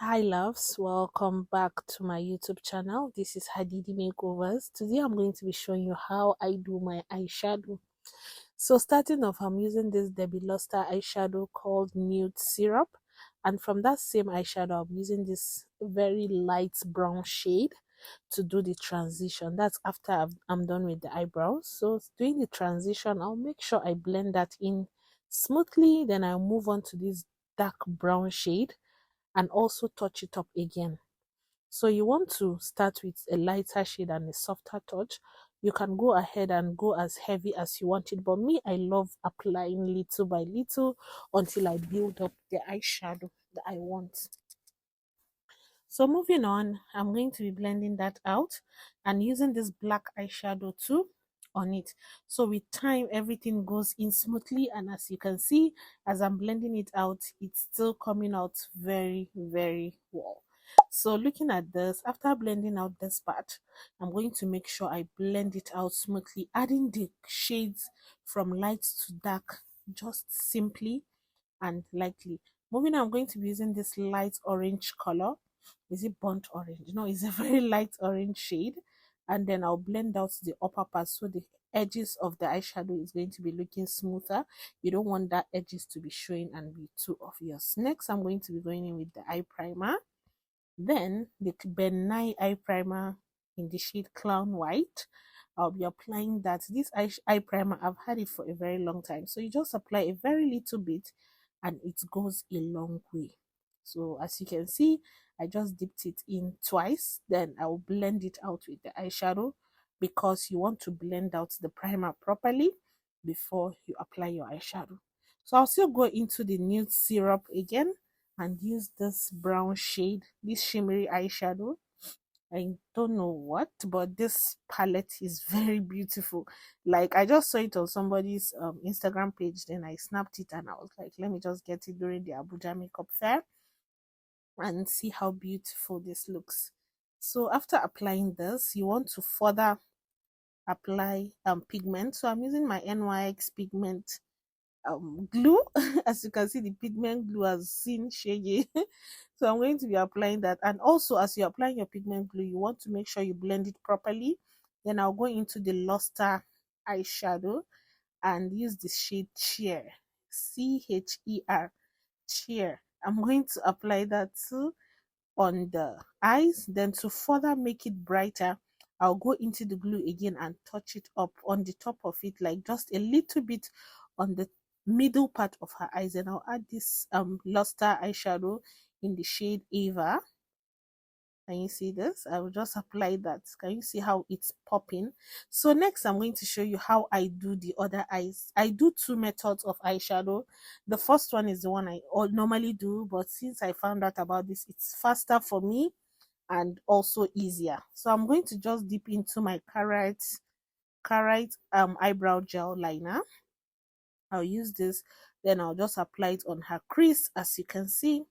Hi loves, welcome back to my YouTube channel. This is Hadidi Makeovers. Today I'm going to be showing you how I do my eyeshadow. So starting off, I'm using this Debbie Luster eyeshadow called Nude Syrup, and from that same eyeshadow I'm using this very light brown shade to do the transition. That's after I'm done with the eyebrows. So doing the transition, I'll make sure I blend that in smoothly, then I'll move on to this dark brown shade and also touch it up again. So you want to start with a lighter shade and a softer touch. You can go ahead and go as heavy as you want it, but me, I love applying little by little until I build up the eyeshadow that I want. So moving on, I'm going to be blending that out and using this black eyeshadow too on it. So with time, everything goes in smoothly, and as you can see, as I'm blending it out, it's still coming out very, very well. So looking at this, after blending out this part, I'm going to make sure I blend it out smoothly, adding the shades from light to dark just simply and lightly. Moving on, I'm going to be using this light orange color. Is it burnt orange? No, it's a very light orange shade. And then I'll blend out the upper part so the edges of the eyeshadow is going to be looking smoother. You don't want that edges to be showing and be too obvious. Next, I'm going to be going in with the eye primer. Then the Ben Nye eye primer in the shade Clown White. I'll be applying that. This eye primer, I've had it for a very long time. So you just apply a very little bit and it goes a long way. So as you can see, I just dipped it in twice. Then I'll blend it out with the eyeshadow because you want to blend out the primer properly before you apply your eyeshadow. So I'll still go into the nude syrup again and use this brown shade, this shimmery eyeshadow. I don't know what, but this palette is very beautiful. Like, I just saw it on somebody's Instagram page, then I snapped it and I was like, let me just get it during the Abuja makeup fair and see how beautiful this looks. So after applying this, you want to further apply pigment. So I'm using my NYX pigment glue. As you can see, the pigment glue has seen shaggy. So I'm going to be applying that. And also, as you're applying your pigment glue, you want to make sure you blend it properly. Then I'll go into the luster eyeshadow and use the shade Cheer, Cheer, Cheer. I'm going to apply that too on the eyes. Then to further make it brighter, I'll go into the glue again and touch it up on the top of it, like just a little bit on the middle part of her eyes. And I'll add this luster eyeshadow in the shade Ava. Can you see this? I will just apply that. Can you see how it's popping? So next, I'm going to show you how I do the other eyes. I do two methods of eyeshadow. The first one is the one I normally do, but since I found out about this, it's faster for me and also easier. So I'm going to just dip into my carrot eyebrow gel liner. I'll use this, then I'll just apply it on her crease, as you can see.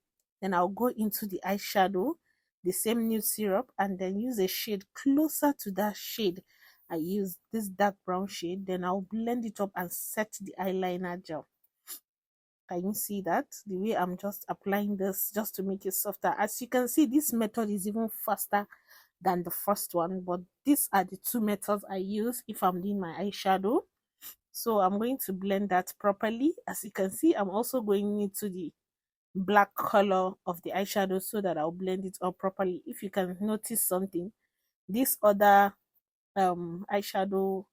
Then I'll go into the eyeshadow, the same nude syrup, and then use a shade closer to that shade. I use this dark brown shade, then I'll blend it up and set the eyeliner gel. Can you see that? The way I'm just applying this just to make it softer. As you can see, this method is even faster than the first one, but these are the two methods I use if I'm doing my eyeshadow. So I'm going to blend that properly. As you can see, I'm also going into the black color of the eyeshadow so that I'll blend it up properly. If you can notice something, this other eyeshadow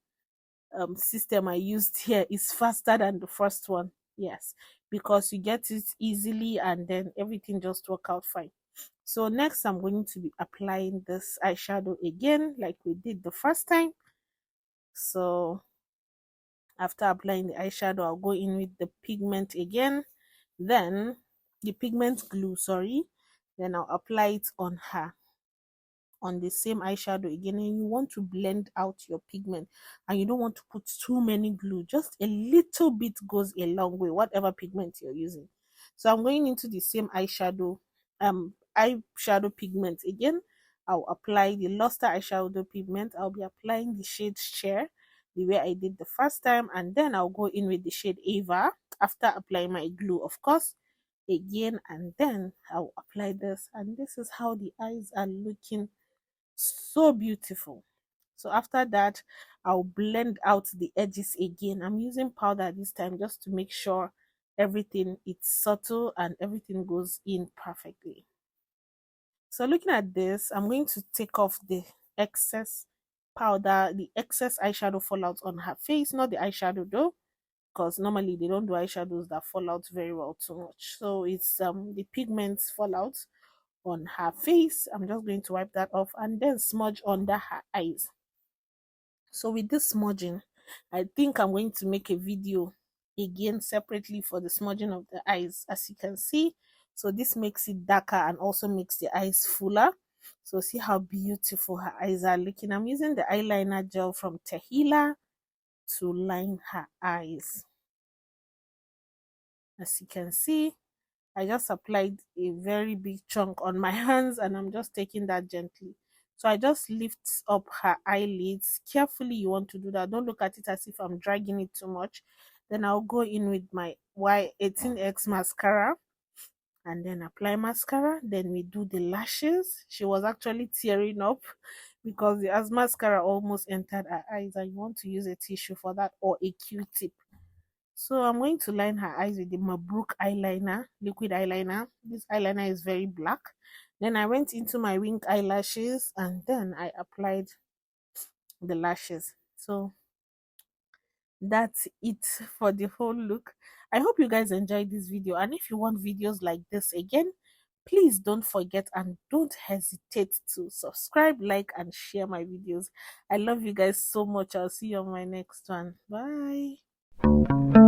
system I used here is faster than the first one. Yes, because you get it easily and then everything just work out fine. So next, I'm going to be applying this eyeshadow again like we did the first time. So after applying the eyeshadow, I'll go in with the pigment again, then the pigment glue, sorry, then I'll apply it on her, on the same eyeshadow again. And you want to blend out your pigment and you don't want to put too many glue, just a little bit goes a long way, whatever pigment you're using. So I'm going into the same eyeshadow pigment again. I'll apply the luster eyeshadow pigment. I'll be applying the shade Share the way I did the first time, and then I'll go in with the shade Ava after applying my glue, of course. again, and then I'll apply this, and this is how the eyes are looking, so beautiful. So after that, I'll blend out the edges again. I'm using powder this time just to make sure everything is subtle and everything goes in perfectly. So looking at this, I'm going to take off the excess powder, the excess eyeshadow fallout on her face, not the eyeshadow though, because normally they don't do eyeshadows that fall out very well too much. So it's the pigments fallout on her face. I'm just going to wipe that off and then smudge under her eyes. So with this smudging, I think I'm going to make a video again separately for the smudging of the eyes, as you can see. So this makes it darker and also makes the eyes fuller. So see how beautiful her eyes are looking. I'm using the eyeliner gel from Tehila to line her eyes. As you can see, I just applied a very big chunk on my hands and I'm just taking that gently. So I just lift up her eyelids. Carefully, you want to do that. Don't look at it as if I'm dragging it too much. Then I'll go in with my Y18X mascara and then apply mascara. Then we do the lashes. She was actually tearing up because the as mascara almost entered her eyes, and you want to use a tissue for that or a Q-tip. So I'm going to line her eyes with the Mabruk eyeliner, liquid eyeliner. This eyeliner is very black. Then I went into my wing eyelashes and then I applied the lashes. So that's it for the whole look. I hope you guys enjoyed this video, and if you want videos like this again, please don't forget and don't hesitate to subscribe, like, and share my videos. I love you guys so much. I'll see you on my next one. Bye.